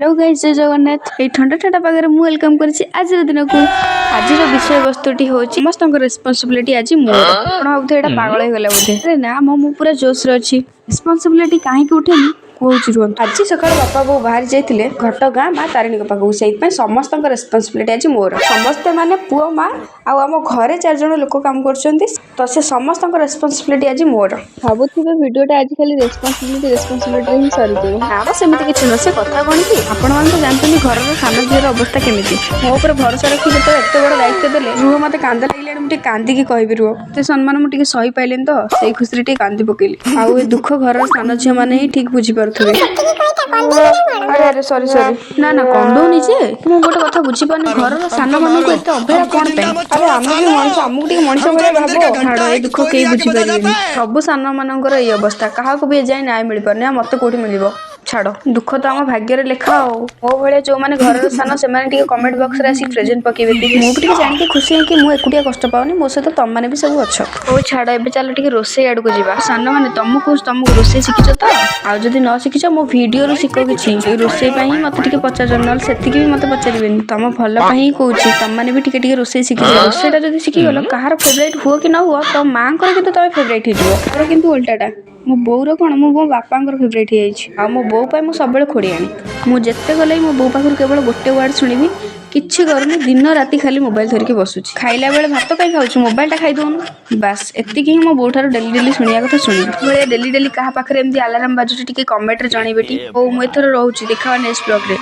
Hello guys जय जगन्नाथ ये ठंडा ठंडा पागे मु वेलकम करछि आज दिन को आज विषय वस्तुटी होछि समस्त रेस्पॉन्सिबिलिटी आज मोर आपण भाबुथे एटा पागल हो गला बोधे अरे ना मु पूरा जोश रे अछि रेस्पॉन्सिबिलिटी काहे कि उठेनी कहूछि रुहन आज सकाळ बापा बो बाहर जाइथिले घटगां मां तारिणी को पाखु सेहि पे समस्त रेस्पॉन्सिबिलिटी आज मोर समस्त माने पुओ मां आ हम घरे चार जण लोक काम करछन्ती तो से समस्त रेस्पॉन्सिबिलिटी आज मोर भाबुथिबे भिडियोटा आज खाली रेस्पॉन्सिबिलिटी ही सरी जेबो ना सेମିତି କିଛି ନୁହଁ ସେ କଥା କଣ କି ଆପଣମାନେ ତ ଜାଣିଛନ୍ତି ଘରର ସାନ ଝିଅର ଅବସ୍ଥା କେମିତି ମୋ ଉପରେ ଭରସା ରଖି ଯେତେବେଳେ ଏତେ ବଡ଼ ଦାୟିତ୍ୱ ଦେଲେ ରୁହ ମୋତେ କାନ୍ଦ ଲାଗିଲାଣି ମୁଁ ଟିକେ କାନ୍ଦିକି କହିବି ରୁହ ଏତେ ସମ୍ମାନ ମୁଁ ଟିକେ ସହି ପାଇଲିନି ତ ସେଇ ଖୁସିରେ ଟିକେ କାନ୍ଦି ପକେଇଲି ଆଉ ଏ ଦୁଃଖ ଘରର ସାନ ଝିଅମାନେ ହିଁ ଠିକ୍ ବୁଝିପାରୁଥିବେ ଆରେ ଆରେ ସରି ସରି ନା ନା କନ୍ଦଉନି ଯେ ମୁଁ ଗୋଟେ କଥା ବୁଝିପାରୁନି ଘରର ସାନମାନଙ୍କୁ ଏତେ ଅବହେଳା କଣ ପାଇଁ ଆରେ ଆମେ ବି ମଣିଷ ଆମକୁ ଟିକେ ମଣିଷ ଭଳିଆ ଭାବ ଛାଡ଼ ଏଇ ଦୁଃଖ କେହି ବୁଝିପାରିବେନି ସବୁ ସାନମାନଙ୍କର ଏଇ ଅବସ୍ଥା କାହାକୁ ବି ଏଯାଏଁ ନ୍ୟାୟ ମିଳିପାରୁନି ଆଉ ମୋତେ କୋଉଠି ମିଳିବ ଛାଡ଼ ଦୁଃଖ ତ ଆମ ଭାଗ୍ୟରେ ଲେଖା ଆଉ ମୋ ଭଳିଆ ଯୋଉମାନେ ଘରର ସାନ ସେମାନେ ଟିକେ କମେଣ୍ଟ ବକ୍ସରେ ଆସିକି ପ୍ରେଜେଣ୍ଟ ପକେଇବେ ମୁଁ ବି ଟିକେ ଜାଣିକି ଖୁସି ହେଇକି ମୁଁ ଏକୁଟିଆ କଷ୍ଟ ପାଉନି ମୋ ସହିତ ତମମାନେ ବି ସବୁ ଅଛ ହଉ ଛାଡ଼ ଏବେ ଚାଲ ଟିକେ ରୋଷେଇ ଆଡ଼କୁ ଯିବା ସାନମାନେ ତମକୁ ରୋଷେଇ ଶିଖିଛ ତ ଆଉ ଯଦି ନ ଶିଖିଛ ମୋ ଭିଡ଼ିଓରୁ ଶିଖ କିଛି ଏଇ ରୋଷେଇ ପାଇଁ ହିଁ ମୋତେ ଟିକେ ପଚାରୁଛ ନହେଲେ ସେତିକି ବି ମୋତେ ପଚାରିବେନି ତମ ଭଲ ପାଇଁ ହିଁ କହୁଛି ତମମାନେ ବି ଟିକେ ଟିକେ ରୋଷେଇ ଶିଖିଛ ରୋଷେଇଟା ଯଦି ଶିଖିଗଲ କାହାର ଫେଭରାଇଟ୍ ହୁଅ କି ନ ହୁଅ ତମ ମାଆଙ୍କର କିନ୍ତୁ ତମେ ଫେଭରାଇଟ୍ ହେଇଯିବ ମୋର କିନ୍ତୁ ଓଲଟାଟା ମୋ ବୋଉର କ'ଣ ମୁଁ ମୋ ବାପାଙ୍କର ଫେଭରାଇଟ୍ ହେଇଯାଇଛି ଆଉ ମୋ ବୋଉ ପାଇଁ ମୁଁ ସବୁବେଳେ ଖୋଡ଼ିଆଣି ମୁଁ ଯେତେ ଗଲେ ମୋ ବୋଉ ପାଖରୁ କେବଳ ଗୋଟେ ୱାର୍ଡ଼ ଶୁଣିବି କିଛି କରୁନି ଦିନ ରାତି ଖାଲି ମୋବାଇଲ ଧରିକି ବସୁଛି ଖାଇଲା ବେଳେ ଭାତ କାଇଁ ଖାଉଛୁ ମୋବାଇଲଟା ଖାଇଦଉନୁ ବାସ୍ ଏତିକି ହିଁ ମୋ ବୋଉଠାରୁ ଡେଲି ଶୁଣିବା କଥା ଶୁଣିବି ଭଳିଆ ଡେଲି କାହା ପାଖରେ ଏମିତି ଆଲାରାମ ବାଜୁଛି ଟିକେ କମେଣ୍ଟରେ ଜଣେଇବେ ଟି ହଉ ମୁଁ ଏଥର ରହୁଛି ଦେଖା ନେକ୍ସଟ ବ୍ଲଗରେ।